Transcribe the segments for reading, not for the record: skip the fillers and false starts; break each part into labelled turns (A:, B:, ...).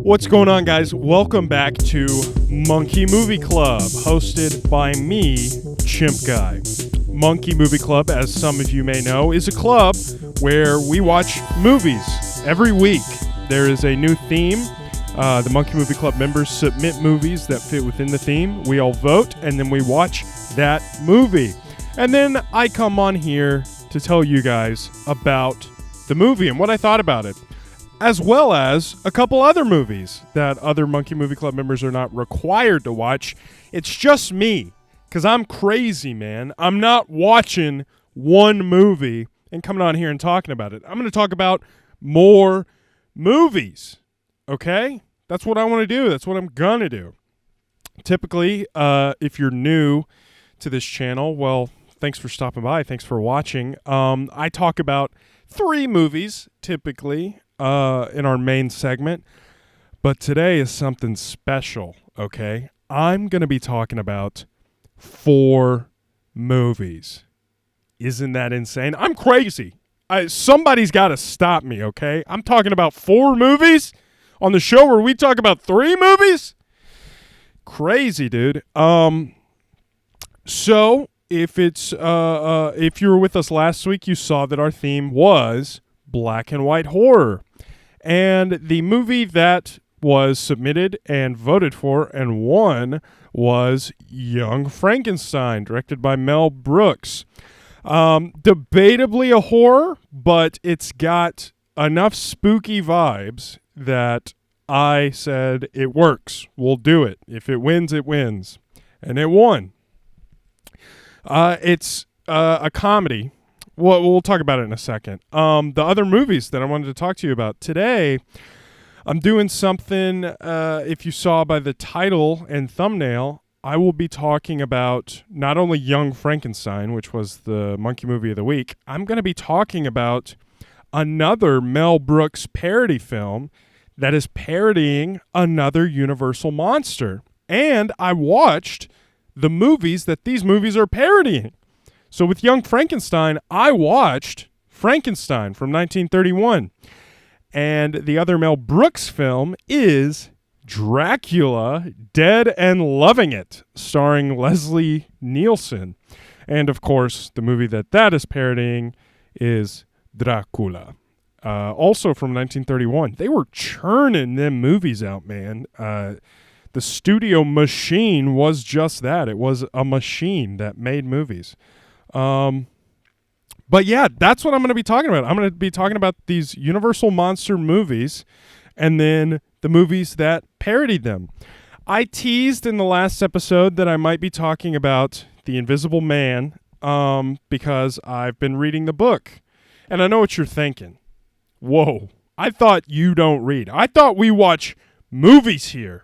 A: What's going on, guys? Welcome back to Monkey Movie Club, hosted by me, Chimp Guy. Monkey Movie Club, as some of you may know, is a club where we watch movies every week. There is a new theme. The Monkey Movie Club members submit movies that fit within the theme. We all vote, and then we watch that movie. And then I come on here to tell you guys about the movie and what I thought about it, as well as a couple other movies that other Monkey Movie Club members are not required to watch. It's just me, because I'm crazy, man. I'm not watching one movie and coming on here and talking about it. I'm going to talk about more movies, okay? That's what I want to do. That's what I'm going to do. Typically, if you're new to this channel, well, thanks for stopping by. Thanks for watching. I talk about 3 movies, typically, in our main segment. But today is something special, okay? I'm going to be talking about 4 movies. Isn't that insane? I'm crazy. Somebody's got to stop me, okay? I'm talking about 4 movies on the show where we talk about 3 movies? Crazy, dude. So if you were with us last week, you saw that our theme was black and white horror. And the movie that was submitted and voted for and won was Young Frankenstein, directed by Mel Brooks. Debatably a horror, but it's got enough spooky vibes that I said it works. We'll do it. If it wins, it wins. And it won. It's a comedy. We'll talk about it in a second. The other movies that I wanted to talk to you about today, I'm doing something, if you saw by the title and thumbnail, I will be talking about not only Young Frankenstein, which was the Monkey Movie of the Week, I'm going to be talking about another Mel Brooks parody film that is parodying another Universal monster. And I watched the movies that these movies are parodying. So with Young Frankenstein, I watched Frankenstein from 1931. And the other Mel Brooks film is Dracula, Dead and Loving It, starring Leslie Nielsen. And of course, the movie that is parodying is Dracula. Also from 1931. They were churning them movies out, man. The studio machine was just that. It was a machine that made movies. But yeah, that's what I'm going to be talking about. I'm going to be talking about these Universal Monster movies and then the movies that parodied them. I teased in the last episode that I might be talking about The Invisible Man because I've been reading the book. And I know what you're thinking. Whoa, I thought you don't read. I thought we watch movies here.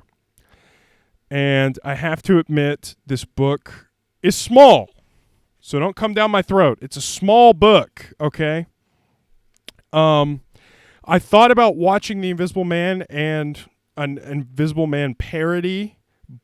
A: And I have to admit, this book is small. So don't come down my throat. It's a small book, okay? I thought about watching The Invisible Man and an Invisible Man parody,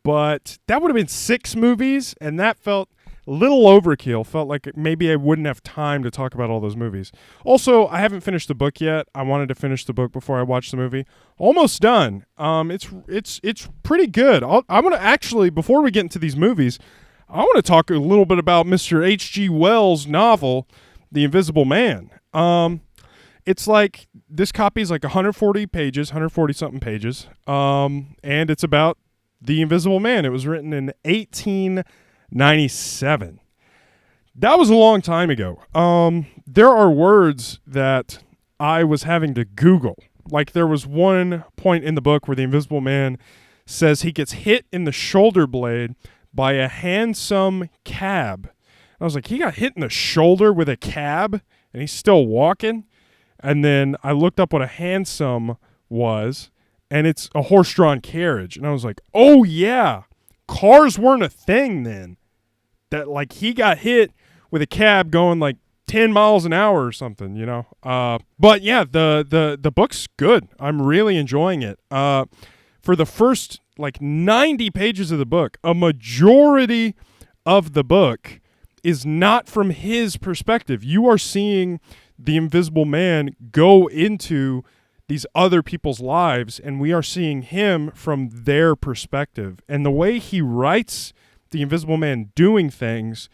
A: but that would have been 6 movies, and that felt a little overkill. Felt like maybe I wouldn't have time to talk about all those movies. Also, I haven't finished the book yet. I wanted to finish the book before I watched the movie. Almost done. It's pretty good. I want to actually, before we get into these movies, I want to talk a little bit about Mr. H.G. Wells' novel, The Invisible Man. It's like, this copy is like 140 pages, 140-something pages, and it's about The Invisible Man. It was written in 1897. That was a long time ago. There are words that I was having to Google. Like, there was one point in the book where the Invisible Man says he gets hit in the shoulder blade by a handsome cab. I was like, he got hit in the shoulder with a cab and he's still walking? And then I looked up what a hansom was, and it's a horse-drawn carriage. And I was like, oh, yeah, cars weren't a thing then. That, like, he got hit with a cab going, like, 10 miles an hour or something, you know. But, yeah, the book's good. I'm really enjoying it. For the first, like, 90 pages of the book, a majority of the book is not from his perspective. You are seeing the Invisible Man go into these other people's lives, and we are seeing him from their perspective. And the way he writes the Invisible Man doing things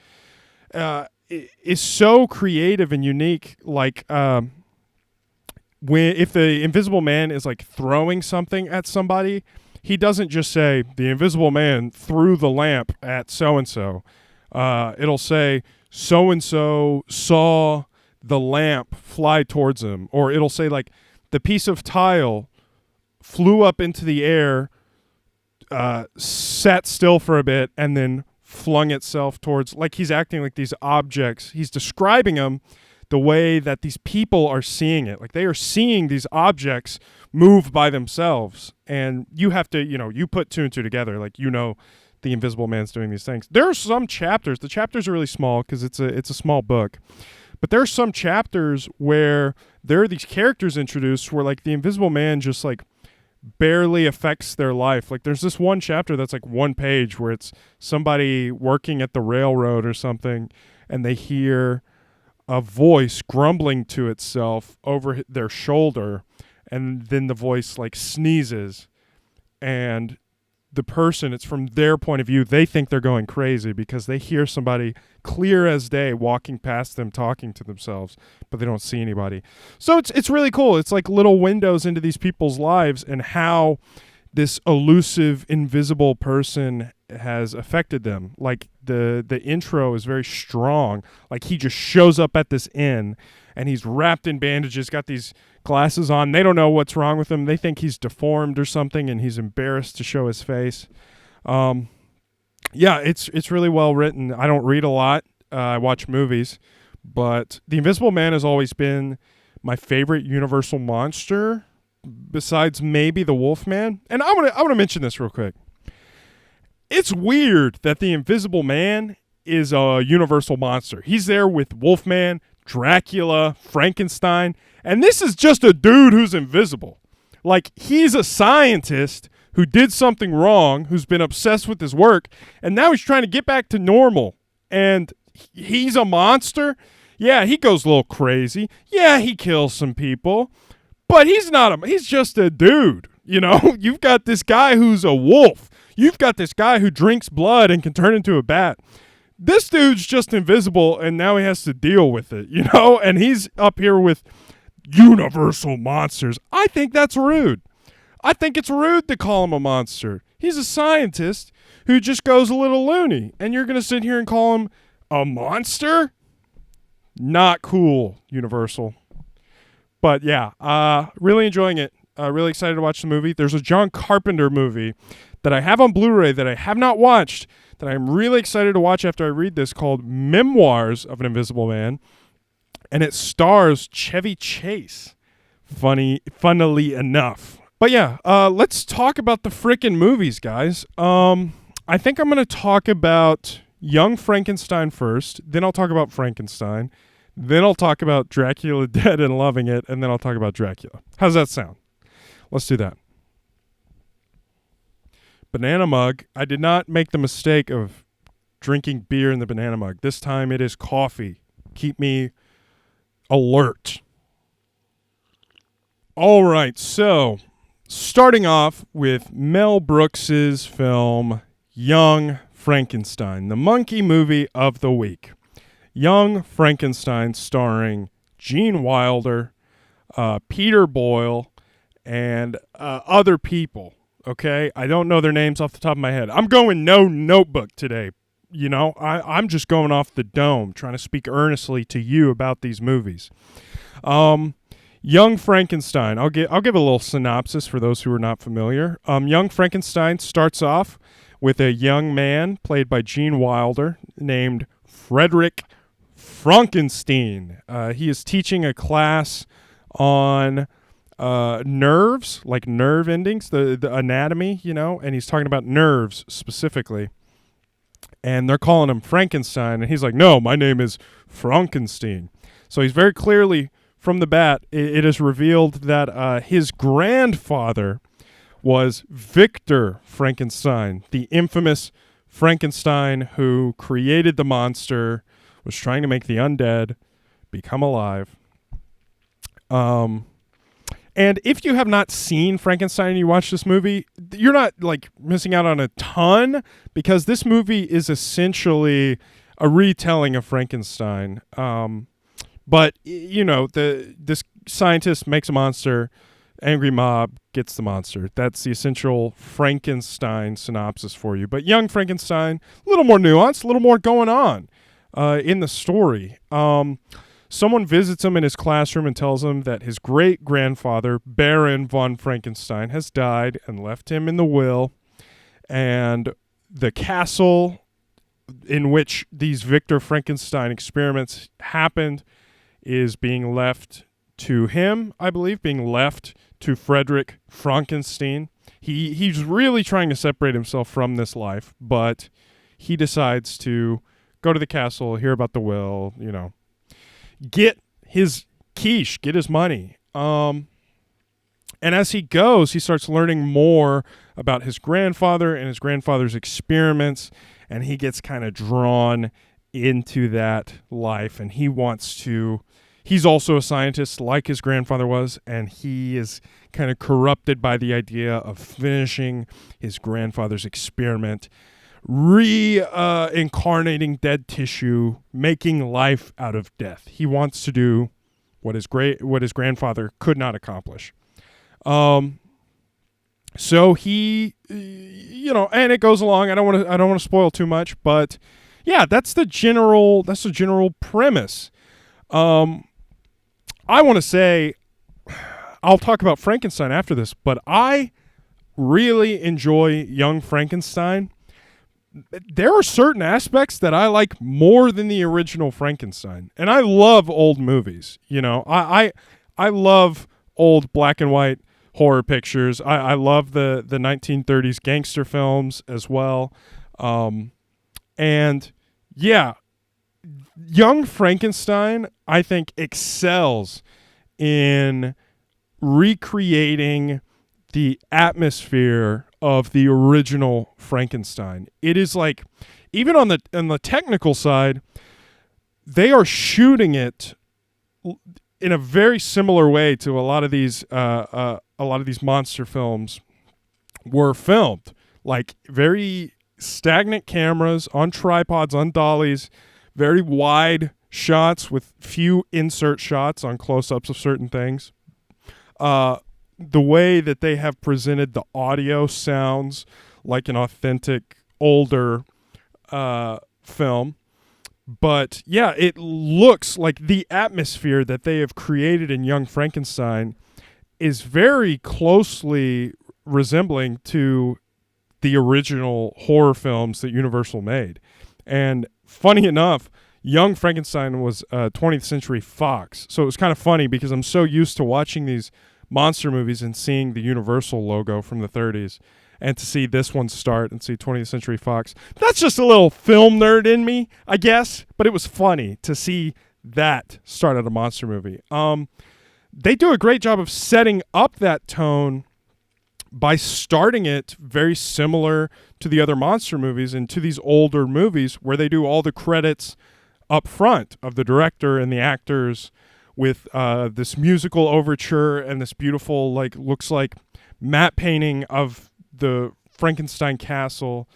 A: is so creative and unique. Like if the Invisible Man is like throwing something at somebody, he doesn't just say the Invisible Man threw the lamp at so-and-so. It'll say so-and-so saw the lamp fly towards him, or it'll say like the piece of tile flew up into the air, sat still for a bit, and then flung itself towards, like he's acting like these objects. He's describing them the way that these people are seeing it. Like they are seeing these objects move by themselves. And you have to, you put two and two together. Like, the Invisible Man's doing these things. There are some chapters. The chapters are really small because it's a small book. But there are some chapters where there are these characters introduced where like the Invisible Man just like barely affects their life. Like there's this one chapter that's like one page where it's somebody working at the railroad or something, and they hear a voice grumbling to itself over their shoulder, and then the voice like sneezes, and the person, it's from their point of view, they think they're going crazy because they hear somebody clear as day walking past them talking to themselves, but they don't see anybody. So it's really cool. It's like little windows into these people's lives and how this elusive, invisible person has affected them. Like the intro is very strong. Like he just shows up at this inn and he's wrapped in bandages, got these glasses on. They don't know what's wrong with him. They think he's deformed or something, and he's embarrassed to show his face. Yeah, it's really well written. I don't read a lot. I watch movies, but the Invisible Man has always been my favorite Universal monster, besides maybe the Wolfman. And I want to mention this real quick. It's weird that the Invisible Man is a Universal monster. He's there with Wolfman, Dracula, Frankenstein, and this is just a dude who's invisible. Like, he's a scientist who did something wrong, who's been obsessed with his work, and now he's trying to get back to normal. And he's a monster. Yeah, he goes a little crazy. Yeah, he kills some people. But he's just a dude, You've got this guy who's a wolf. You've got this guy who drinks blood and can turn into a bat. This dude's just invisible, and now he has to deal with it, And he's up here with Universal monsters. I think that's rude. I think it's rude to call him a monster. He's a scientist who just goes a little loony, and you're going to sit here and call him a monster? Not cool, Universal. But yeah, really enjoying it. Really excited to watch the movie. There's a John Carpenter movie that I have on Blu-ray that I have not watched, that I'm really excited to watch after I read this, called Memoirs of an Invisible Man. And it stars Chevy Chase. Funnily enough. But yeah, let's talk about the frickin' movies, guys. I think I'm going to talk about Young Frankenstein first. Then I'll talk about Frankenstein. Then I'll talk about Dracula Dead and Loving It. And then I'll talk about Dracula. How's that sound? Let's do that. Banana mug. I did not make the mistake of drinking beer in the banana mug. This time it is coffee. Keep me alert. All right, so starting off with Mel Brooks's film Young Frankenstein, the monkey movie of the week. Young Frankenstein, starring Gene Wilder, Peter Boyle, and other people. Okay, I don't know their names off the top of my head. I'm going no notebook today. I'm just going off the dome, trying to speak earnestly to you about these movies. Young Frankenstein. I'll give a little synopsis for those who are not familiar. Young Frankenstein starts off with a young man played by Gene Wilder named Frederick Frankenstein. He is teaching a class on nerves, like nerve endings, the anatomy, and he's talking about nerves specifically. And they're calling him Frankenstein, and he's like, no, my name is Frankenstein. So he's very clearly, from the bat, it is revealed that his grandfather was Victor Frankenstein, the infamous Frankenstein who created the monster, was trying to make the undead become alive. And if you have not seen Frankenstein and you watch this movie, you're not like missing out on a ton, because this movie is essentially a retelling of Frankenstein. But you know, this scientist makes a monster, angry mob gets the monster. That's the essential Frankenstein synopsis for you. But young Frankenstein, a little more nuanced, a little more going on in the story. Someone visits him in his classroom and tells him that his great-grandfather, Baron von Frankenstein, has died and left him in the will. And the castle in which these Victor Frankenstein experiments happened is being left to him, I believe, being left to Frederick Frankenstein. He's really trying to separate himself from this life, but he decides to go to the castle, hear about the will, you know, get his quiche, get his money. And as he goes, he starts learning more about his grandfather and his grandfather's experiments, and he gets kind of drawn into that life, and he's also a scientist like his grandfather was, and he is kind of corrupted by the idea of finishing his grandfather's experiment, reincarnating dead tissue, making life out of death. He wants to do what his grandfather could not accomplish. So he, you know, and it goes along. I don't want to spoil too much, but yeah, that's the general premise. I want to say, I'll talk about Frankenstein after this, but I really enjoy Young Frankenstein. There are certain aspects that I like more than the original Frankenstein. And I love old movies. You know, I love old black and white horror pictures. I love the 1930s gangster films as well. And yeah, Young Frankenstein, I think, excels in recreating the atmosphere of the original Frankenstein. It is like, even on the technical side, they are shooting it in a very similar way to a lot of these monster films were filmed. Like very stagnant cameras on tripods, on dollies, very wide shots with few insert shots on close-ups of certain things. The way that they have presented the audio sounds like an authentic, older film. But yeah, it looks like the atmosphere that they have created in Young Frankenstein is very closely resembling to the original horror films that Universal made. And funny enough, Young Frankenstein was 20th Century Fox. So it was kind of funny because I'm so used to watching these monster movies and seeing the Universal logo from the 30s, and to see this one start and see 20th Century Fox. That's just a little film nerd in me, I guess, but it was funny to see that start at a monster movie. They do a great job of setting up that tone by starting it very similar to the other monster movies and to these older movies where they do all the credits up front of the director and the actors, with this musical overture and this beautiful, like, looks like matte painting of the Frankenstein castle.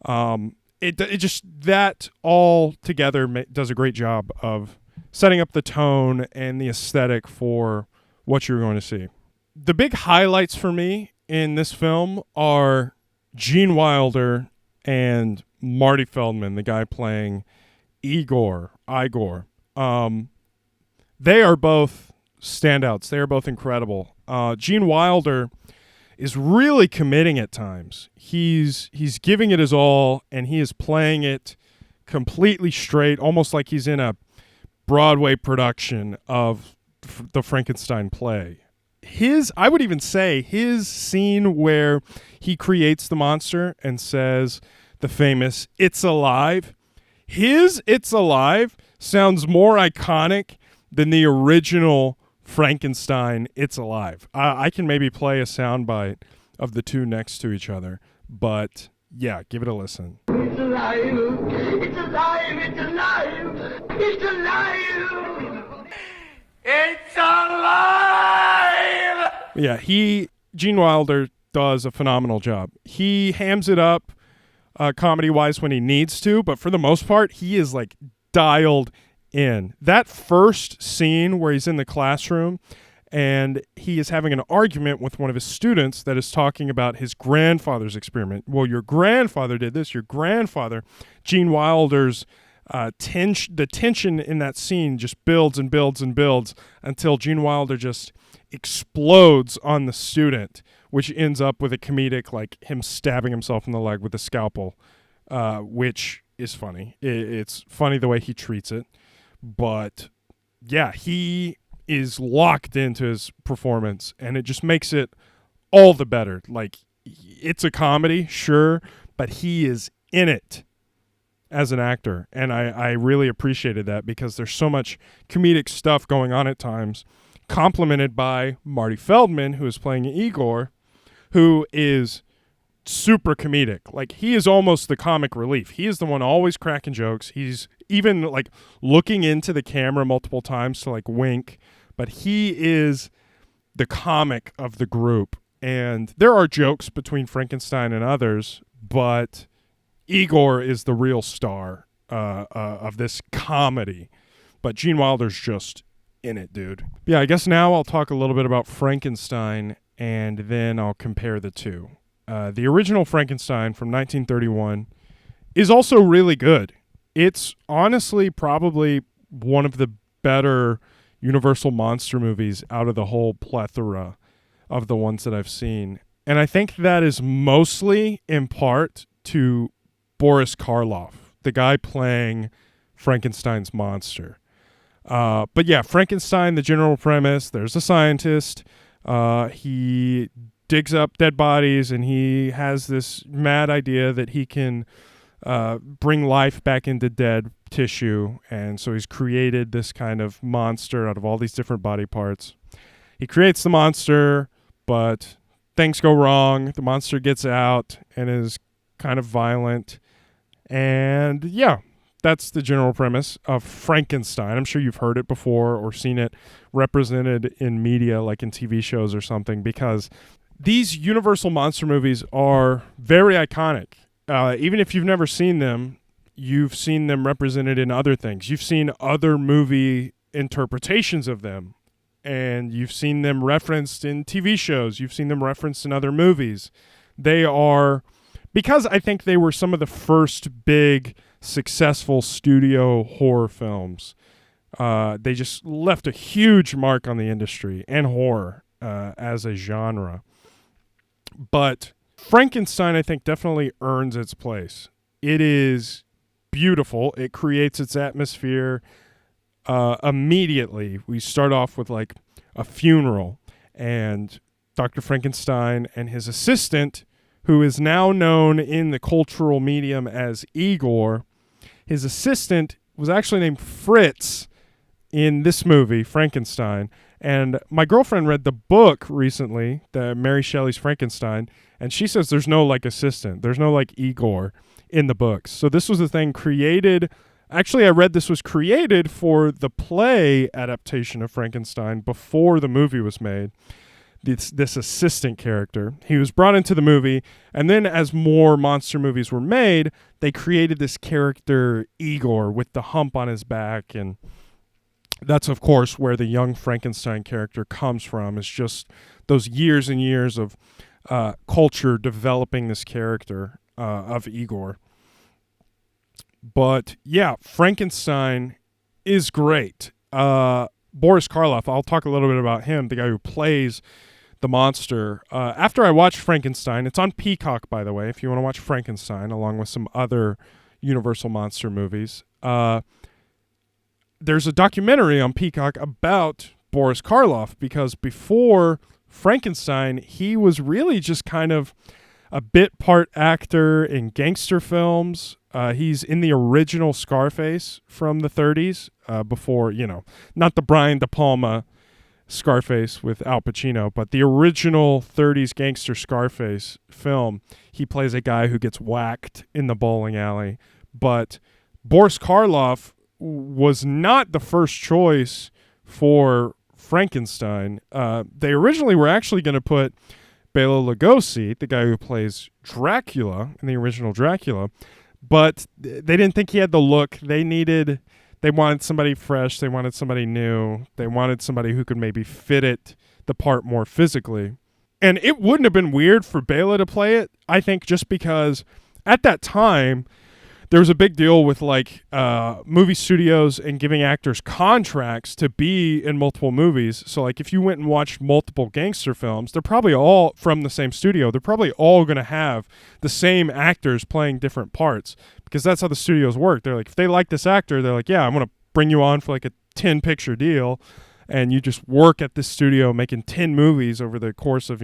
A: It just, that all together does a great job of setting up the tone and the aesthetic for what you're going to see. The big highlights for me in this film are Gene Wilder and Marty Feldman, the guy playing Igor. They are both standouts. They are both incredible. Gene Wilder is really committing at times. He's giving it his all, and he is playing it completely straight, almost like he's in a Broadway production of the Frankenstein play. I would even say his scene where he creates the monster and says the famous "It's alive." His "It's alive" sounds more iconic than the original Frankenstein "It's Alive." I can maybe play a soundbite of the two next to each other, but yeah, give it a listen.
B: It's alive. It's alive! It's alive! It's alive! It's alive!
A: Yeah, Gene Wilder does a phenomenal job. He hams it up comedy-wise when he needs to, but for the most part, he is like dialed in. That first scene where he's in the classroom and he is having an argument with one of his students that is talking about his grandfather's experiment. Well, your grandfather did this, your grandfather. Gene Wilder's the tension in that scene just builds and builds and builds until Gene Wilder just explodes on the student, which ends up with a comedic, like him stabbing himself in the leg with a scalpel, which is funny. It's funny the way he treats it. But yeah, he is locked into his performance, and it just makes it all the better. Like, it's a comedy, sure, but he is in it as an actor, and I really appreciated that because there's so much comedic stuff going on at times, complemented by Marty Feldman, who is playing Igor, who is super comedic. Like, he is almost the comic relief. He is the one always cracking jokes. He's even like looking into the camera multiple times to like wink, but he is the comic of the group. And there are jokes between Frankenstein and others, but Igor is the real star of this comedy. But Gene Wilder's just in it, dude. Yeah, I guess now I'll talk a little bit about Frankenstein, and then I'll compare the two. The original Frankenstein from 1931 is also really good. It's honestly probably one of the better Universal monster movies out of the whole plethora of the ones that I've seen. And I think that is mostly in part to Boris Karloff, the guy playing Frankenstein's monster. But yeah, Frankenstein, the general premise, there's a scientist. He digs up dead bodies, and he has this mad idea that he can bring life back into dead tissue. And so he's created this kind of monster out of all these different body parts. He creates the monster, but things go wrong. The monster gets out and is kind of violent. And yeah, that's the general premise of Frankenstein. I'm sure you've heard it before or seen it represented in media, like in TV shows or something, because these Universal monster movies are very iconic. Even if you've never seen them, you've seen them represented in other things. You've seen other movie interpretations of them, and you've seen them referenced in TV shows. You've seen them referenced in other movies. They are, because I think they were some of the first big successful studio horror films. They just left a huge mark on the industry and horror as a genre. But Frankenstein, I think, definitely earns its place. It is beautiful. It creates its atmosphere immediately. We start off with like a funeral, and Dr. Frankenstein and his assistant, who is now known in the cultural medium as Igor, his assistant was actually named Fritz in this movie, Frankenstein. And my girlfriend read the book recently, the Mary Shelley's Frankenstein, and she says there's no like assistant. There's no like Igor in the books. So this was the thing created. Actually, I read this was created for the play adaptation of Frankenstein before the movie was made. This assistant character. He was brought into the movie, and then as more monster movies were made, they created this character, Igor, with the hump on his back, and that's, of course, where the young Frankenstein character comes from. It's just those years and years of culture developing this character of Igor. But, yeah, Frankenstein is great. Boris Karloff, I'll talk a little bit about him, the guy who plays the monster. After I watched Frankenstein, it's on Peacock, by the way, if you want to watch Frankenstein, along with some other Universal monster movies. There's a documentary on Peacock about Boris Karloff, because before Frankenstein, he was really just kind of a bit part actor in gangster films. He's in the original Scarface from the 30s, before, not the Brian De Palma Scarface with Al Pacino, but the original 30s gangster Scarface film. He plays a guy who gets whacked in the bowling alley, but Boris Karloff was not the first choice for Frankenstein. They originally were actually going to put Bela Lugosi, the guy who plays Dracula in the original Dracula, but they didn't think he had the look they needed. They wanted somebody fresh. They wanted somebody new. They wanted somebody who could maybe fit the part more physically. And it wouldn't have been weird for Bela to play it, I think, just because at that time, there was a big deal with like movie studios and giving actors contracts to be in multiple movies. So like if you went and watched multiple gangster films, they're probably all from the same studio. They're probably all going to have the same actors playing different parts because that's how the studios work. They're like, if they like this actor, they're like, yeah, I'm going to bring you on for like a 10-picture deal. And you just work at this studio making 10 movies over the course of,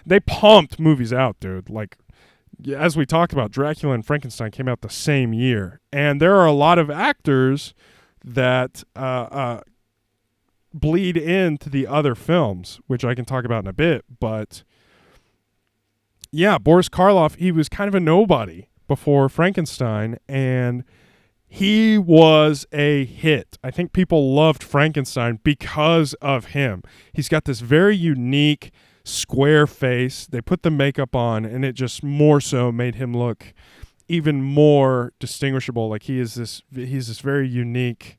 A: they pumped movies out, dude. Like, as we talked about, Dracula and Frankenstein came out the same year. And there are a lot of actors that bleed into the other films, which I can talk about in a bit. But, yeah, Boris Karloff, he was kind of a nobody before Frankenstein, and he was a hit. I think people loved Frankenstein because of him. He's got this very unique square face. They put the makeup on, and it just more so made him look even more distinguishable. Like he's this very unique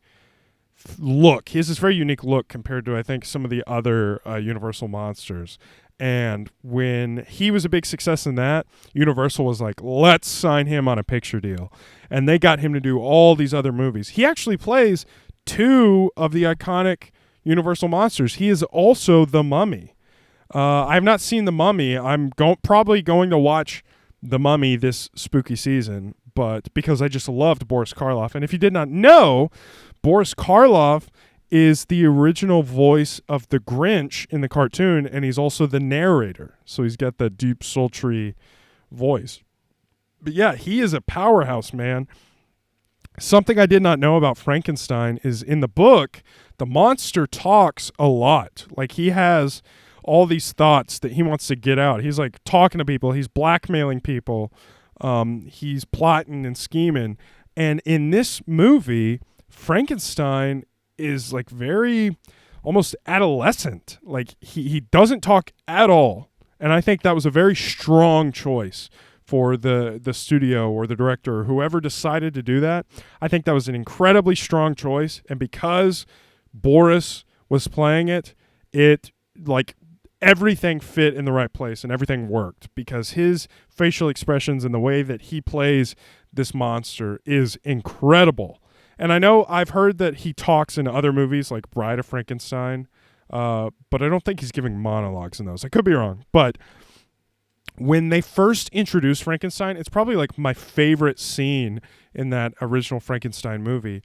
A: look. He has this very unique look compared to, I think, some of the other Universal monsters. And when he was a big success in that, Universal was like, let's sign him on a picture deal. And they got him to do all these other movies. He actually plays 2 of the iconic Universal monsters. He is also the Mummy. I have not seen The Mummy. I'm probably going to watch The Mummy this spooky season, but because I just loved Boris Karloff. And if you did not know, Boris Karloff is the original voice of the Grinch in the cartoon, and he's also the narrator. So he's got that deep, sultry voice. But yeah, he is a powerhouse, man. Something I did not know about Frankenstein is in the book, the monster talks a lot. Like he has all these thoughts that he wants to get out. He's like talking to people. He's blackmailing people. He's plotting and scheming. And in this movie, Frankenstein is like very almost adolescent. Like he doesn't talk at all. And I think that was a very strong choice for the studio or the director or whoever decided to do that. I think that was an incredibly strong choice. And because Boris was playing it, like everything fit in the right place and everything worked because his facial expressions and the way that he plays this monster is incredible. And I know I've heard that he talks in other movies like Bride of Frankenstein, but I don't think he's giving monologues in those. I could be wrong. But when they first introduced Frankenstein, it's probably like my favorite scene in that original Frankenstein movie.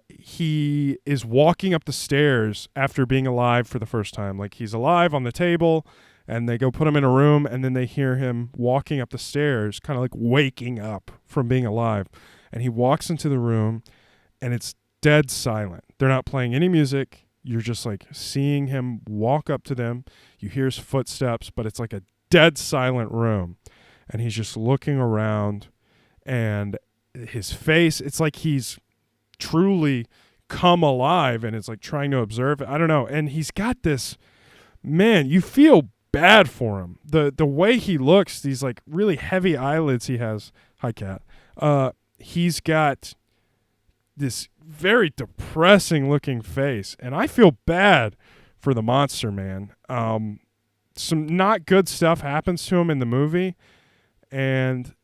A: He is walking up the stairs after being alive for the first time. Like he's alive on the table and they go put him in a room and then they hear him walking up the stairs, kind of like waking up from being alive. And he walks into the room and it's dead silent. They're not playing any music. You're just like seeing him walk up to them. You hear his footsteps, but it's like a dead silent room. And he's just looking around and his face, it's like he's truly come alive and it's like trying to observe it. I don't know. And he's got this, man, you feel bad for him. The way he looks, these like really heavy eyelids he has. Hi, cat. He's got this very depressing looking face. And I feel bad for the monster, man. Some not good stuff happens to him in the movie. And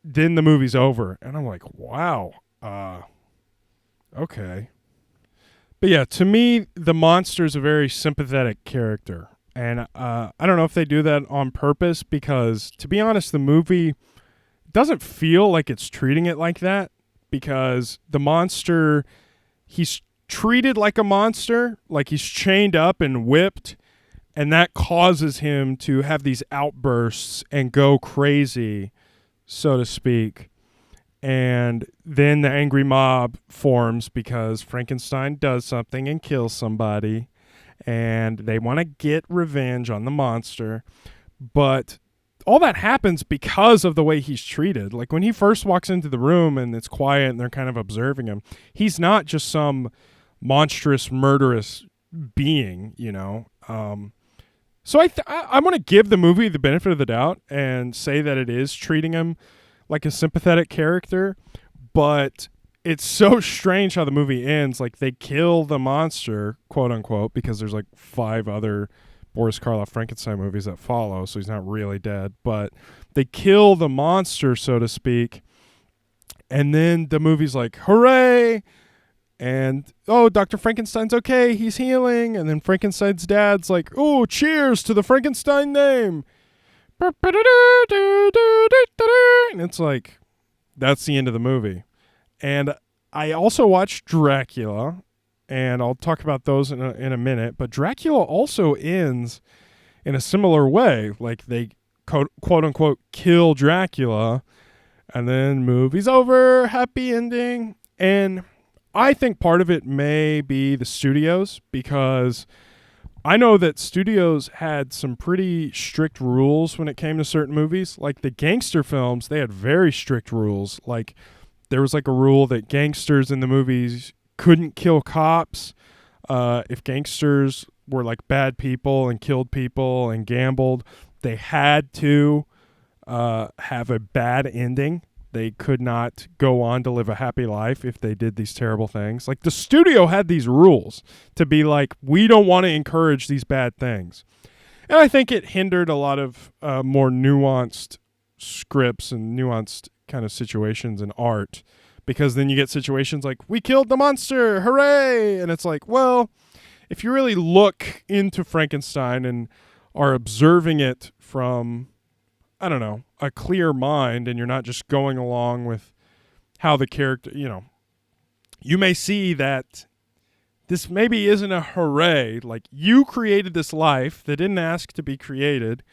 A: then the movie's over. And I'm like, wow. Okay. But yeah, to me, the monster is a very sympathetic character. And I don't know if they do that on purpose because, to be honest, the movie doesn't feel like it's treating it like that because the monster, he's treated like a monster, like he's chained up and whipped, and that causes him to have these outbursts and go crazy, so to speak. And then the angry mob forms because Frankenstein does something and kills somebody. And they want to get revenge on the monster. But all that happens because of the way he's treated. Like when he first walks into the room and it's quiet and they're kind of observing him, he's not just some monstrous, murderous being, you know. So I'm going to give the movie the benefit of the doubt and say that it is treating him like a sympathetic character, but it's so strange how the movie ends. Like they kill the monster, quote unquote, because there's like 5 other Boris Karloff Frankenstein movies that follow, so he's not really dead, but they kill the monster, so to speak, and then the movie's like, hooray! And, oh, Dr. Frankenstein's okay, he's healing. And then Frankenstein's dad's like, oh, cheers to the Frankenstein name. And it's like, that's the end of the movie. And I also watched Dracula, and I'll talk about those in a minute. But Dracula also ends in a similar way. Like they, quote unquote, kill Dracula, and then movie's over, happy ending. And I think part of it may be the studios, because I know that studios had some pretty strict rules when it came to certain movies. Like the gangster films, they had very strict rules. Like there was like a rule that gangsters in the movies couldn't kill cops. If gangsters were like bad people and killed people and gambled, they had to have a bad ending. They could not go on to live a happy life if they did these terrible things. Like the studio had these rules to be like, we don't want to encourage these bad things. And I think it hindered a lot of more nuanced scripts and nuanced kind of situations in art, because then you get situations like, we killed the monster, hooray! And it's like, well, if you really look into Frankenstein and are observing it from, I don't know, a clear mind, and you're not just going along with how the character, you know, you may see that this maybe isn't a hooray. Like you created this life that didn't ask to be created,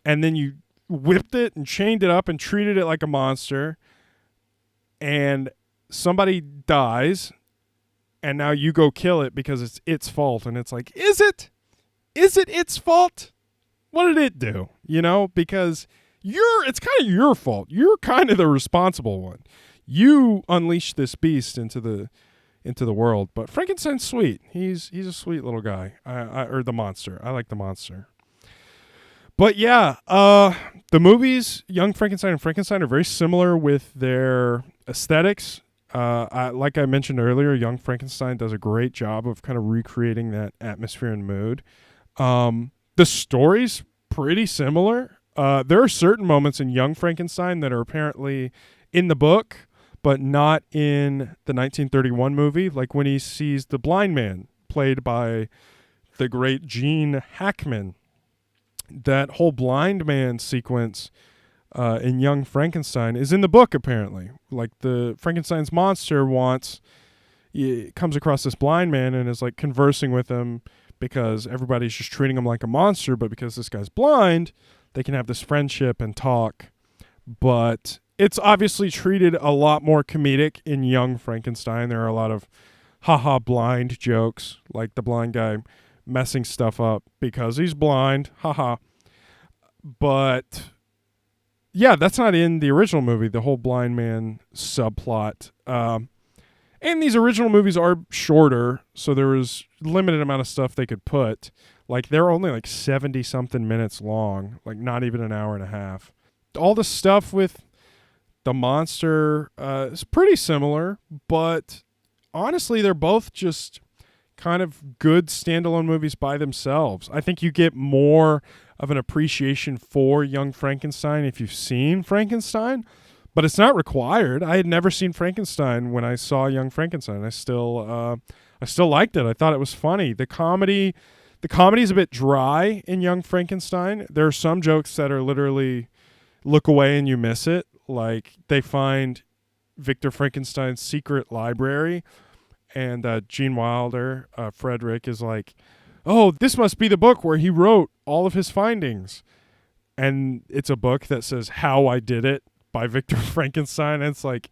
A: and then you whipped it and chained it up and treated it like a monster, and somebody dies, and now you go kill it because it's its fault. And it's like, is it its fault? What did it do? You know, because it's kind of your fault. You're kind of the responsible one. You unleashed this beast into the world. But Frankenstein's sweet. He's a sweet little guy. Or the monster. I like the monster. But yeah, the movies Young Frankenstein and Frankenstein are very similar with their aesthetics. Like I mentioned earlier, Young Frankenstein does a great job of kind of recreating that atmosphere and mood. The story's pretty similar. There are certain moments in Young Frankenstein that are apparently in the book, but not in the 1931 movie. Like when he sees the blind man, played by the great Gene Hackman. That whole blind man sequence in Young Frankenstein is in the book, apparently. Like the Frankenstein's monster comes across this blind man and is like conversing with him, because everybody's just treating him like a monster, but because this guy's blind, they can have this friendship and talk. But it's obviously treated a lot more comedic in Young Frankenstein. There are a lot of haha blind jokes, like the blind guy messing stuff up because he's blind, haha. But yeah, that's not in the original movie, the whole blind man subplot. And these original movies are shorter, so there was limited amount of stuff they could put. Like they're only like 70-something minutes long, like not even an hour and a half. All the stuff with the monster is pretty similar, but honestly, they're both just kind of good standalone movies by themselves. I think you get more of an appreciation for Young Frankenstein if you've seen Frankenstein, but it's not required. I had never seen Frankenstein when I saw Young Frankenstein. I still liked it. I thought it was funny. The comedy is a bit dry in Young Frankenstein. There are some jokes that are literally look away and you miss it. Like they find Victor Frankenstein's secret library, and Gene Wilder, Frederick, is like, oh, this must be the book where he wrote all of his findings. And it's a book that says How I Did It by Victor Frankenstein. And it's like,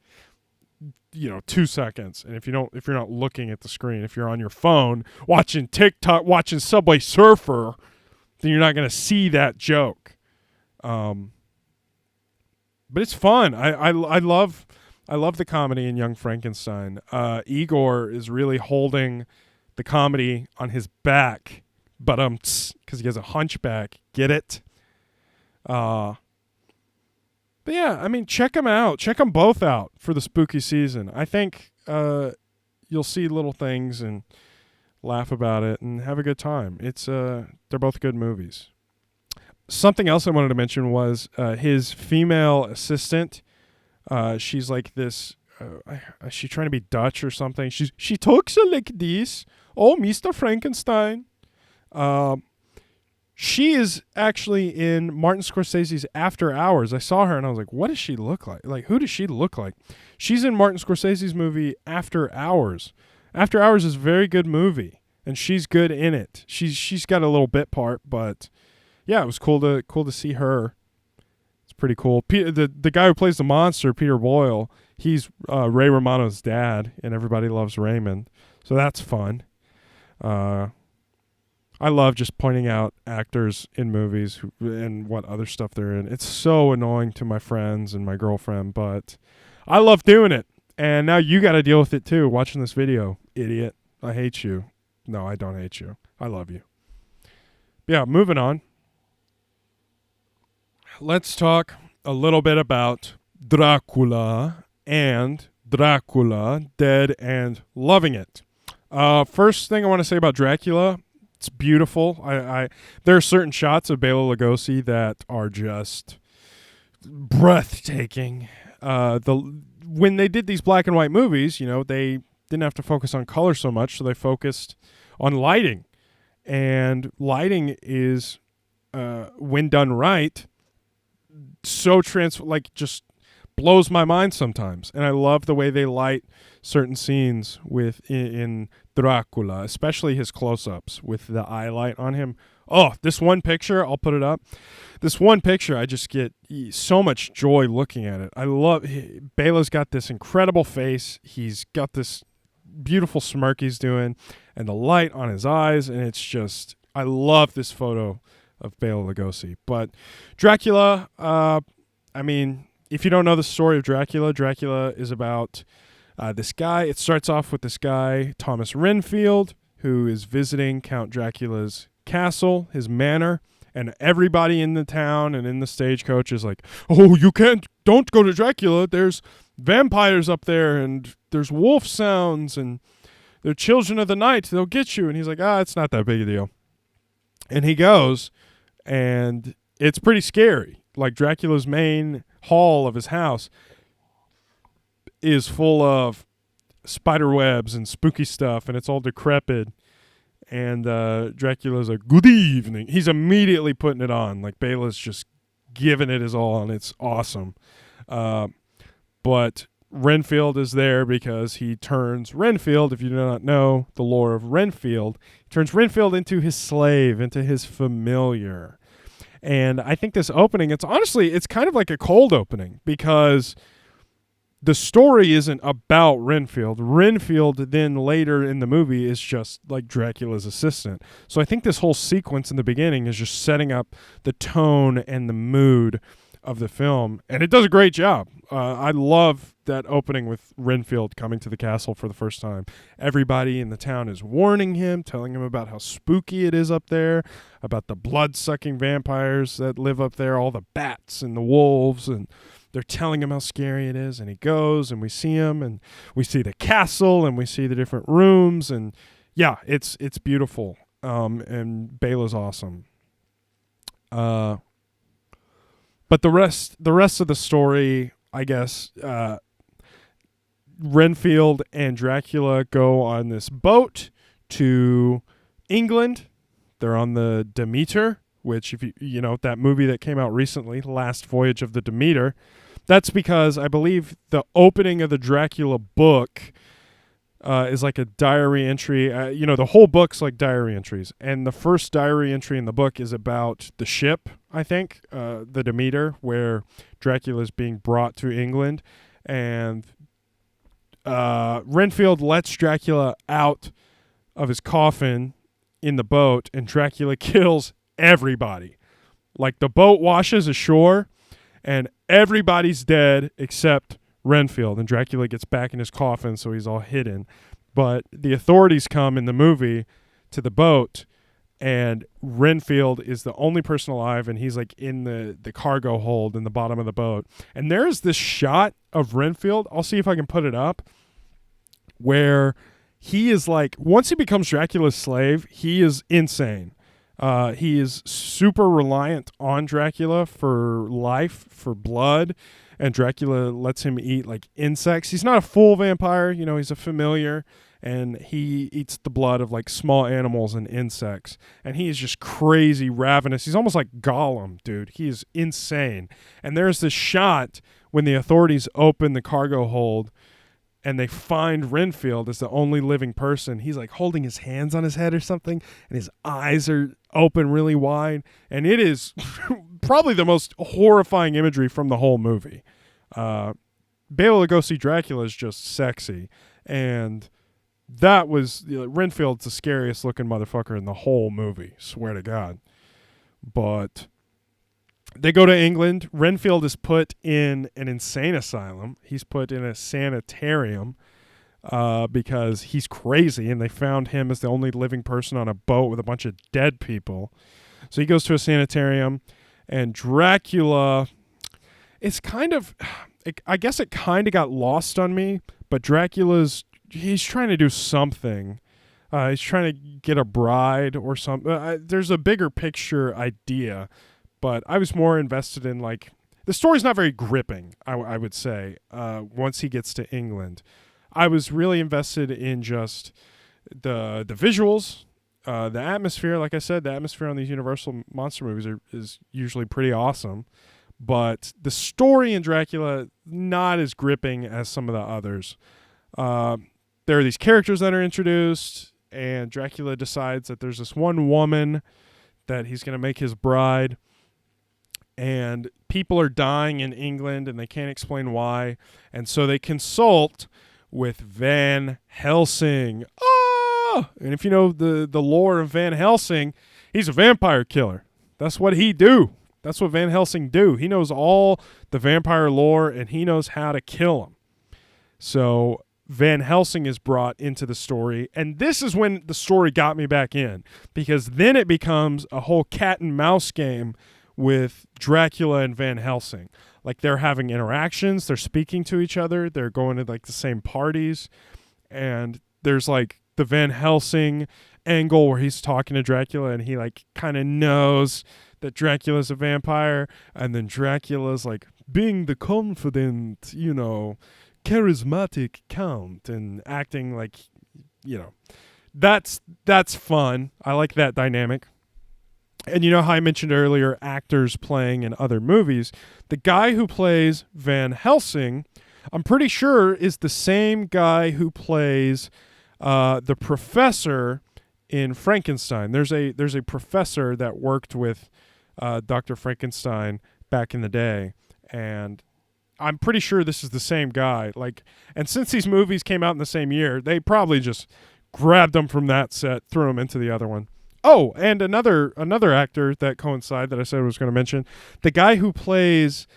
A: 2 seconds. And if you're not looking at the screen, if you're on your phone watching TikTok, watching Subway Surfer, then you're not going to see that joke. But it's fun. I love the comedy in Young Frankenstein. Igor is really holding the comedy on his back, but because he has a hunchback. Get it? But yeah, I mean, check them out. Check them both out for the spooky season. I think you'll see little things and laugh about it and have a good time. They're both good movies. Something else I wanted to mention was his female assistant. She's like this. Is she trying to be Dutch or something? She talks like this. Oh, Mr. Frankenstein. She is actually in Martin Scorsese's After Hours. I saw her and I was like, what does she look like? Like, who does she look like? She's in Martin Scorsese's movie After Hours. After Hours is a very good movie, and she's good in it. She's got a little bit part, but yeah, it was cool to see her. It's pretty cool. The guy who plays the monster, Peter Boyle, he's Ray Romano's dad, and Everybody Loves Raymond, so that's fun. I love just pointing out actors in movies and what other stuff they're in. It's so annoying to my friends and my girlfriend, but I love doing it. And now you got to deal with it too, watching this video, idiot. I hate you. No, I don't hate you. I love you. Yeah, moving on. Let's talk a little bit about Dracula and Dracula, Dead and Loving It. First thing I want to say about Dracula, it's beautiful. There are certain shots of Bela Lugosi that are just breathtaking. When they did these black and white movies, they didn't have to focus on color so much, so they focused on lighting. And lighting is, when done right, so just blows my mind sometimes. And I love the way they light certain scenes in Dracula, especially his close-ups with the eye light on him. Oh, this one picture, I'll put it up. This one picture, I just get so much joy looking at it. I love Bela's got this incredible face. He's got this beautiful smirk he's doing, and the light on his eyes, and it's just, I love this photo of Bela Lugosi. But Dracula, I mean, if you don't know the story of Dracula, Dracula is about this guy. It starts off with this guy, Thomas Renfield, who is visiting Count Dracula's castle, his manor, and everybody in the town and in the stagecoach is like, oh, don't go to Dracula. There's vampires up there, and there's wolf sounds, and they're children of the night. They'll get you. And he's like, it's not that big a deal. And he goes, and it's pretty scary. Like, Dracula's main hall of his house is full of spider webs and spooky stuff, and it's all decrepit. And Dracula's like, good evening. He's immediately putting it on. Like, Bela's just giving it his all, and it's awesome. But Renfield is there because he turns Renfield, if you do not know the lore of Renfield, he turns Renfield into his slave, into his familiar. And I think this opening, it's kind of like a cold opening, because the story isn't about Renfield. Renfield then later in the movie is just like Dracula's assistant. So I think this whole sequence in the beginning is just setting up the tone and the mood of the film. And it does a great job. I love that opening with Renfield coming to the castle for the first time. Everybody in the town is warning him, telling him about how spooky it is up there, about the blood-sucking vampires that live up there, all the bats and the wolves, and they're telling him how scary it is, and he goes, and we see him, and we see the castle, and we see the different rooms, and yeah, it's beautiful, and Bela's awesome. But the rest of the story, I guess, Renfield and Dracula go on this boat to England. They're on the Demeter, which, if you know, that movie that came out recently, Last Voyage of the Demeter, that's because I believe the opening of the Dracula book is like a diary entry. The whole book's like diary entries. And the first diary entry in the book is about the ship, I think, the Demeter, where Dracula is being brought to England. And Renfield lets Dracula out of his coffin in the boat, and Dracula kills everybody. Like, the boat washes ashore, and everybody's dead except Renfield, and Dracula gets back in his coffin, so he's all hidden. But the authorities come in the movie to the boat, and Renfield is the only person alive, and he's like in the cargo hold in the bottom of the boat. And there's this shot of Renfield, I'll see if I can put it up, where he is like, once he becomes Dracula's slave, he is insane. He is super reliant on Dracula for life, for blood, and Dracula lets him eat like insects. He's not a full vampire, you know, he's a familiar, and he eats the blood of like small animals and insects. And he is just crazy, ravenous. He's almost like Gollum, dude. He is insane. And there's this shot when the authorities open the cargo hold and they find Renfield as the only living person. He's like holding his hands on his head or something, and his eyes are open really wide. And it is probably the most horrifying imagery from the whole movie. Be able to go see Dracula is just sexy. And that was, Renfield's the scariest looking motherfucker in the whole movie, swear to God. But they go to England. Renfield is put in an insane asylum. He's put in a sanitarium because he's crazy, and they found him as the only living person on a boat with a bunch of dead people. So he goes to a sanitarium, and Dracula, it's kind of, I guess it kind of got lost on me, but he's trying to do something. He's trying to get a bride or something. There's a bigger picture idea, but I was more invested in, like, the story's not very gripping, I would say, once he gets to England. I was really invested in just the visuals, the atmosphere. Like I said, the atmosphere on these Universal monster movies is usually pretty awesome. But the story in Dracula, not as gripping as some of the others. There are these characters that are introduced, and Dracula decides that there's this one woman that he's going to make his bride. And people are dying in England, and they can't explain why. And so they consult with Van Helsing. Oh! And if you know the lore of Van Helsing, he's a vampire killer. That's what he do. That's what Van Helsing do. He knows all the vampire lore, and he knows how to kill them. So Van Helsing is brought into the story, and this is when the story got me back in, because then it becomes a whole cat and mouse game with Dracula and Van Helsing. Like, they're having interactions, they're speaking to each other, they're going to like the same parties, and there's like the Van Helsing angle where he's talking to Dracula, and he like kind of knows that Dracula's a vampire, and then Dracula's like being the confident, charismatic count and acting like, that's fun. I like that dynamic. And you know how I mentioned earlier actors playing in other movies? The guy who plays Van Helsing, I'm pretty sure, is the same guy who plays the professor in Frankenstein. There's a professor that worked with Dr. Frankenstein back in the day, and I'm pretty sure this is the same guy. And since these movies came out in the same year, they probably just grabbed them from that set, threw them into the other one. Oh, and another actor that coincide that I said I was going to mention, the guy who plays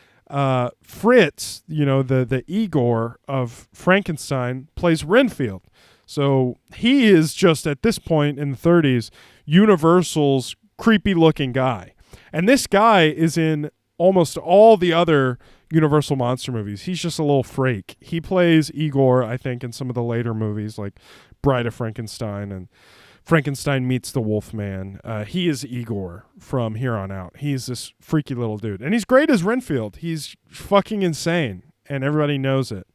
A: Fritz, the Igor of Frankenstein, plays Renfield. So he is just, at this point in the 30s, Universal's creepy-looking guy. And this guy is in almost all the other Universal monster movies. He's just a little freak. He plays Igor, I think, in some of the later movies, like Bride of Frankenstein and Frankenstein Meets the Wolfman. He is Igor from here on out. He's this freaky little dude. And he's great as Renfield. He's fucking insane, and everybody knows it.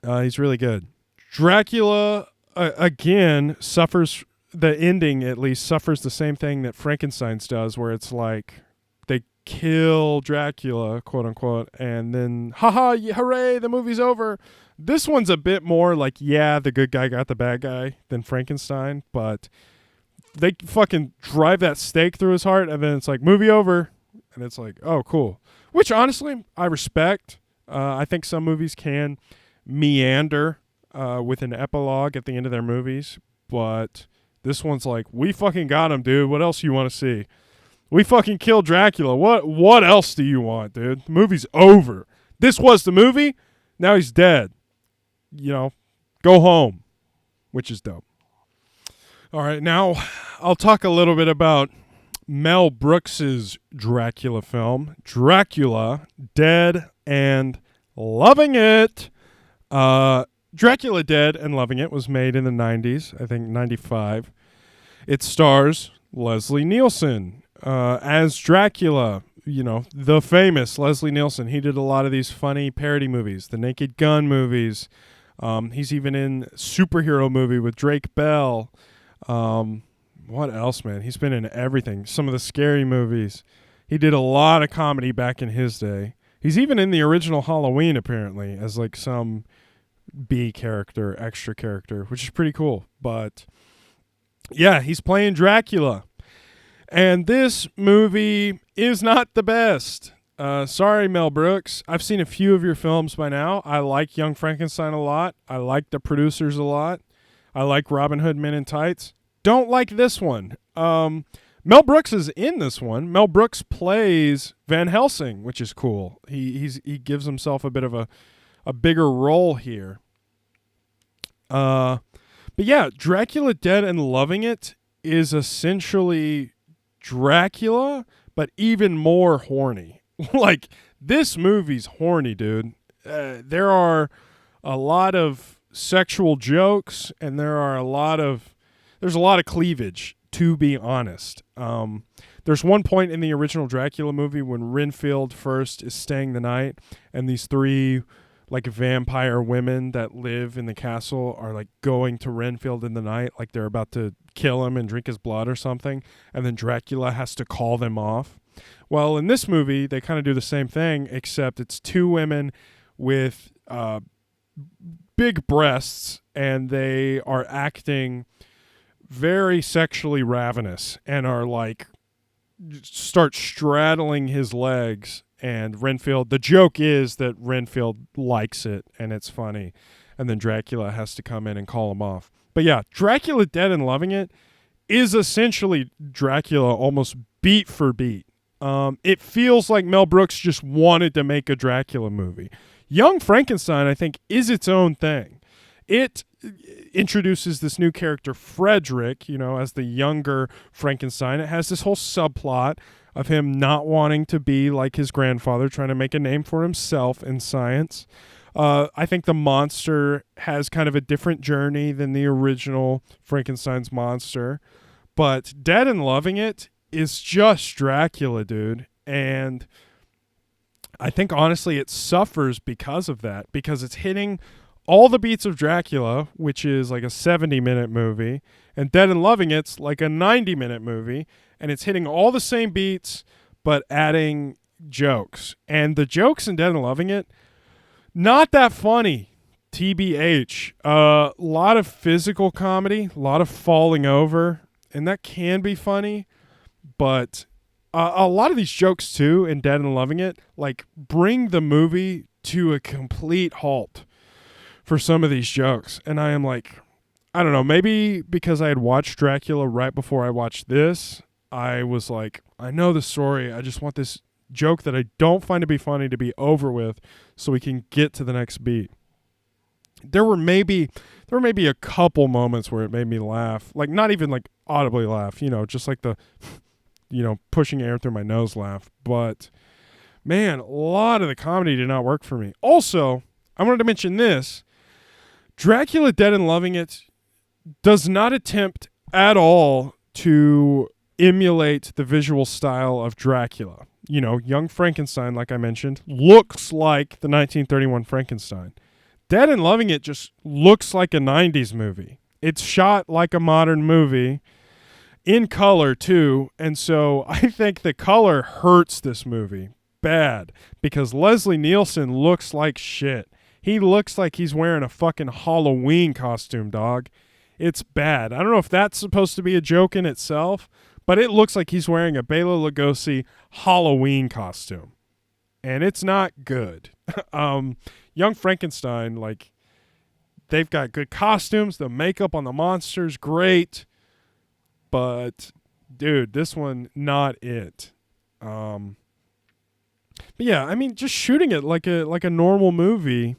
A: He's really good. Dracula, again, suffers, the ending at least, suffers the same thing that Frankenstein's does, where it's like they kill Dracula, quote unquote, and then, hooray, the movie's over. This one's a bit more like, yeah, the good guy got the bad guy than Frankenstein, but they fucking drive that stake through his heart, and then it's like, movie over, and it's like, oh, cool. Which, honestly, I respect. I think some movies can meander with an epilogue at the end of their movies, but this one's like, we fucking got him, dude. What else you want to see? We fucking killed Dracula. What else do you want, dude? The movie's over. This was the movie. Now he's dead. You know, go home, which is dope. All right, now I'll talk a little bit about Mel Brooks's Dracula film, Dracula, Dead and Loving It. Dracula Dead and Loving It was made in the 90s, I think 95. It stars Leslie Nielsen as Dracula, you know, the famous Leslie Nielsen. He did a lot of these funny parody movies, the Naked Gun movies. He's even in a superhero movie with Drake Bell. What else, man? He's been in everything. Some of the scary movies. He did a lot of comedy back in his day. He's even in the original Halloween, apparently, as like some B character, extra character, which is pretty cool. But yeah, he's playing Dracula. And this movie is not the best. Sorry, Mel Brooks. I've seen a few of your films by now. I like Young Frankenstein a lot. I like the producers a lot. I like Robin Hood Men in Tights. Don't like this one. Mel Brooks is in this one. Mel Brooks plays Van Helsing, which is cool. He gives himself a bit of a bigger role here. But yeah, Dracula Dead and Loving It is essentially Dracula, but even more horny. Like, this movie's horny, dude. There are a lot of sexual jokes, and there's a lot of cleavage, to be honest. There's one point in the original Dracula movie when Renfield first is staying the night, and these three like vampire women that live in the castle are like going to Renfield in the night, like they're about to kill him and drink his blood or something, and then Dracula has to call them off. Well, in this movie, they kind of do the same thing, except it's two women with big breasts, and they are acting very sexually ravenous and are like, start straddling his legs. And Renfield, the joke is that Renfield likes it and it's funny. And then Dracula has to come in and call him off. But yeah, Dracula Dead and Loving It is essentially Dracula almost beat for beat. It feels like Mel Brooks just wanted to make a Dracula movie. Young Frankenstein, I think, is its own thing. It introduces this new character, Frederick, you know, as the younger Frankenstein. It has this whole subplot of him not wanting to be like his grandfather, trying to make a name for himself in science. I think the monster has kind of a different journey than the original Frankenstein's monster. But Dead and Loving It is just Dracula, dude. And I think, honestly, it suffers because of that, because it's hitting all the beats of Dracula, which is like a 70-minute movie, and Dead and Loving It's like a 90-minute movie, and it's hitting all the same beats, but adding jokes. And the jokes in Dead and Loving It, not that funny, TBH. A lot of physical comedy, a lot of falling over, and that can be funny, but a lot of these jokes, too, in Dead and Loving It, like, bring the movie to a complete halt for some of these jokes. And I am like, I don't know, maybe because I had watched Dracula right before I watched this, I was like, I know the story. I just want this joke that I don't find to be funny to be over with so we can get to the next beat. There were maybe a couple moments where it made me laugh, like not even like audibly laugh, you know, just like the, you know, pushing air through my nose laugh. But man, a lot of the comedy did not work for me. Also, I wanted to mention this. Dracula Dead and Loving It does not attempt at all to emulate the visual style of Dracula. You know, Young Frankenstein, like I mentioned, looks like the 1931 Frankenstein. Dead and Loving It just looks like a 90s movie. It's shot like a modern movie, in color too, and so I think the color hurts this movie bad because Leslie Nielsen looks like shit. He looks like he's wearing a fucking Halloween costume, dog. It's bad. I don't know if that's supposed to be a joke in itself, but it looks like he's wearing a Bela Lugosi Halloween costume. And it's not good. Young Frankenstein, like, they've got good costumes. The makeup on the monster's great. But dude, this one, not it. But yeah, I mean, just shooting it like a normal movie,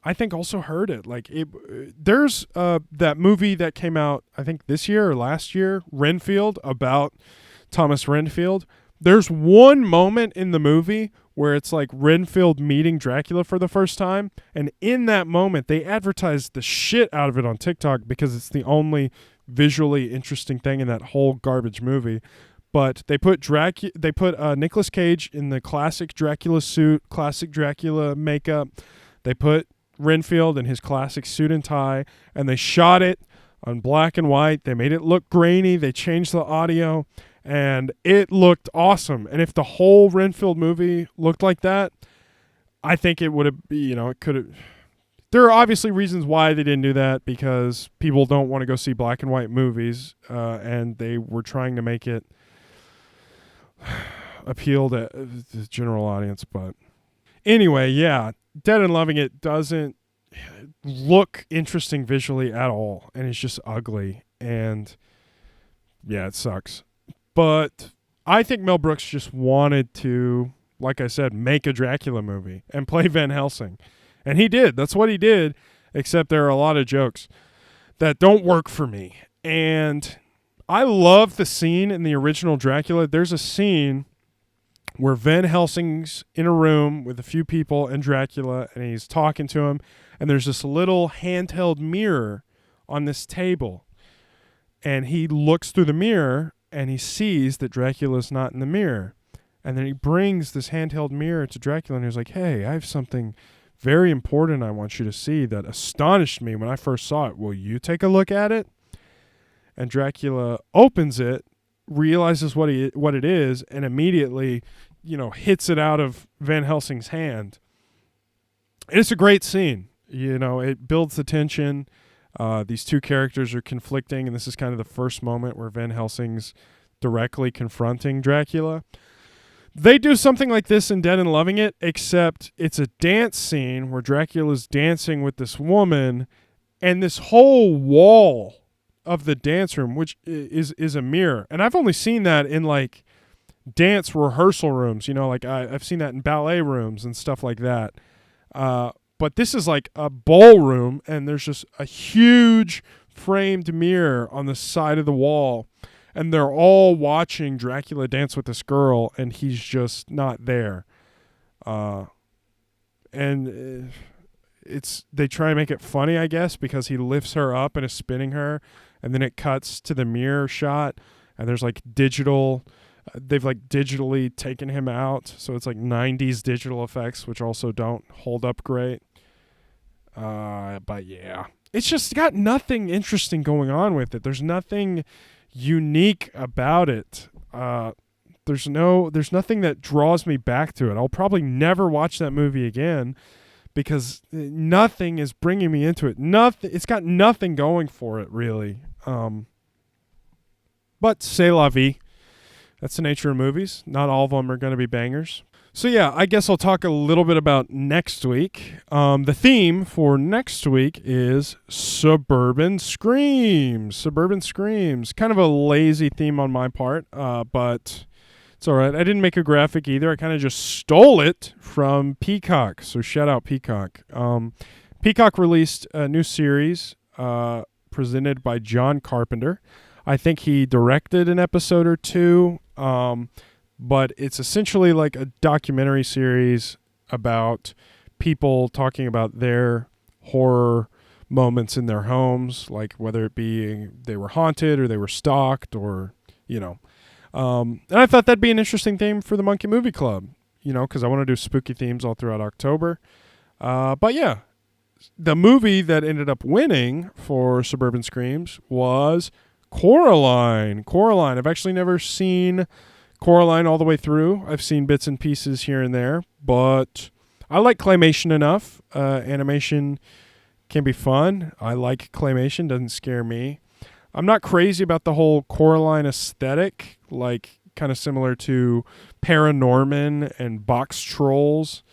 A: I think also hurt it. Like there's that movie that came out, I think this year or last year, Renfield, about Thomas Renfield. There's one moment in the movie where it's like Renfield meeting Dracula for the first time, and in that moment they advertised the shit out of it on TikTok because it's the only visually interesting thing in that whole garbage movie. But they put Nicolas Cage in the classic Dracula suit, classic Dracula makeup. They put Renfield in his classic suit and tie, and they shot it on black and white. They made it look grainy. They changed the audio, and it looked awesome. And if the whole Renfield movie looked like that, I think it would have, it could have. There are obviously reasons why they didn't do that, because people don't want to go see black and white movies, and they were trying to make it appeal to the general audience. But anyway, yeah, Dead and Loving It doesn't look interesting visually at all, and it's just ugly, and yeah, it sucks. But I think Mel Brooks just wanted to, like I said, make a Dracula movie and play Van Helsing, and he did. That's what he did, except there are a lot of jokes that don't work for me. And I love the scene in the original Dracula. There's a scene where Van Helsing's in a room with a few people and Dracula, and he's talking to him, and there's this little handheld mirror on this table, and he looks through the mirror, and he sees that Dracula's not in the mirror, and then he brings this handheld mirror to Dracula, and he's like, hey, I have something very important I want you to see that astonished me when I first saw it. Will you take a look at it? And Dracula opens it, realizes what it is, and immediately, hits it out of Van Helsing's hand. And it's a great scene. It builds the tension. These two characters are conflicting, and this is kind of the first moment where Van Helsing's directly confronting Dracula. They do something like this in Dead and Loving It, except it's a dance scene where Dracula's dancing with this woman, and this whole wall of the dance room, which is a mirror. And I've only seen that in like dance rehearsal rooms, I've seen that in ballet rooms and stuff like that. But this is like a ballroom, and there's just a huge framed mirror on the side of the wall, and they're all watching Dracula dance with this girl, and he's just not there. And they try to make it funny, I guess, because he lifts her up and is spinning her, and then it cuts to the mirror shot, and there's like digital. They've like digitally taken him out, so it's like 90s digital effects, which also don't hold up great. But yeah, it's just got nothing interesting going on with it. There's nothing unique about it. There's nothing that draws me back to it. I'll probably never watch that movie again because nothing is bringing me into it. It's got nothing going for it, really. But c'est la vie. That's the nature of movies. Not all of them are going to be bangers. So yeah, I guess I'll talk a little bit about next week. The theme for next week is Suburban Screams. Suburban Screams. Kind of a lazy theme on my part, but it's all right. I didn't make a graphic either. I kind of just stole it from Peacock. So shout out Peacock. Peacock released a new series presented by John Carpenter. I think he directed an episode or two, but it's essentially like a documentary series about people talking about their horror moments in their homes, like whether it be they were haunted or they were stalked or, and I thought that'd be an interesting theme for the Monkey Movie Club, because I want to do spooky themes all throughout October. But yeah, the movie that ended up winning for Suburban Screams was Coraline. I've actually never seen Coraline all the way through. I've seen bits and pieces here and there, but I like claymation enough. Animation can be fun. I like claymation. Doesn't scare me. I'm not crazy about the whole Coraline aesthetic, like kind of similar to Paranorman and Box Trolls.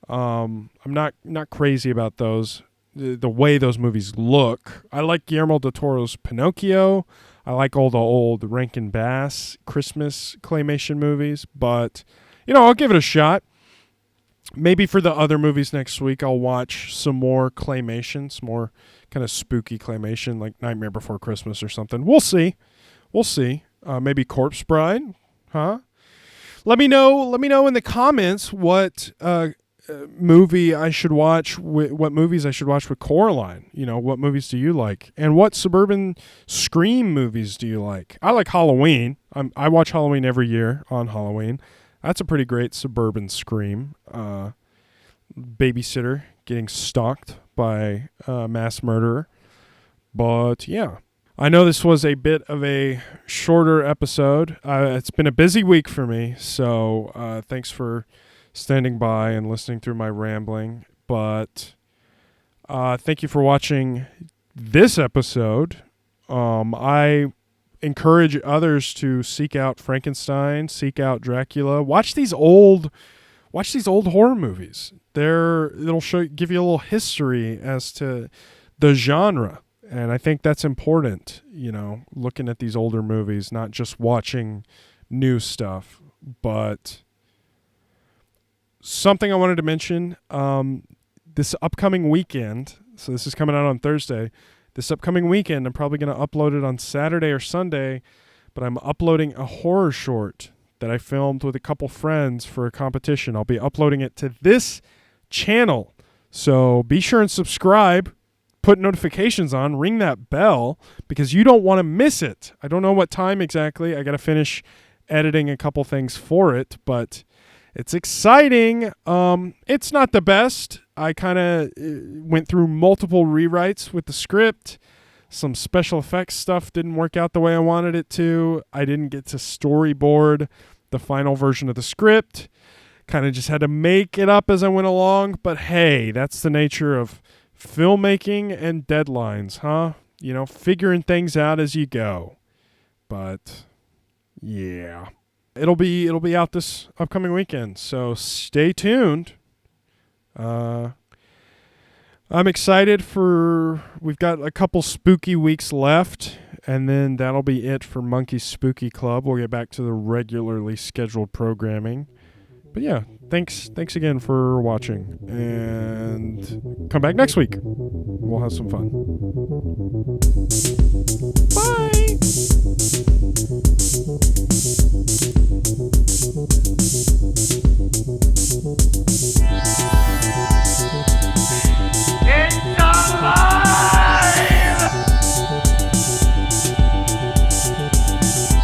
A: I'm not crazy about those. The way those movies look. I like Guillermo del Toro's Pinocchio. I like all the old Rankin Bass Christmas claymation movies, but, I'll give it a shot. Maybe for the other movies next week, I'll watch some more claymation, some more kind of spooky claymation, like Nightmare Before Christmas or something. We'll see. Maybe Corpse Bride, huh? Let me know in the comments what movie I should watch. What movies I should watch with Coraline? What movies do you like? And what suburban Scream movies do you like? I like Halloween. I watch Halloween every year on Halloween. That's a pretty great suburban Scream. Babysitter getting stalked by a mass murderer. But yeah, I know this was a bit of a shorter episode. It's been a busy week for me, so thanks for standing by and listening through my rambling. But thank you for watching this episode. I encourage others to seek out Frankenstein, seek out Dracula. Watch these old horror movies. It'll give you a little history as to the genre. And I think that's important, looking at these older movies, not just watching new stuff. But something I wanted to mention, this upcoming weekend, so this is coming out on Thursday, this upcoming weekend, I'm probably going to upload it on Saturday or Sunday, but I'm uploading a horror short that I filmed with a couple friends for a competition. I'll be uploading it to this channel. So be sure and subscribe. Put notifications on, ring that bell, because you don't want to miss it. I don't know what time exactly. I got to finish editing a couple things for it, but it's exciting. It's not the best. I kind of went through multiple rewrites with the script. Some special effects stuff didn't work out the way I wanted it to. I didn't get to storyboard the final version of the script. Kind of just had to make it up as I went along, but hey, that's the nature of filmmaking and deadlines, huh? Figuring things out as you go. But yeah, it'll be out this upcoming weekend, so stay tuned. I'm excited we've got a couple spooky weeks left, and then that'll be it for Monkey Spooky Club. We'll get back to the regularly scheduled programming. But yeah, thanks again for watching, and come back next week. We'll have some fun. Bye!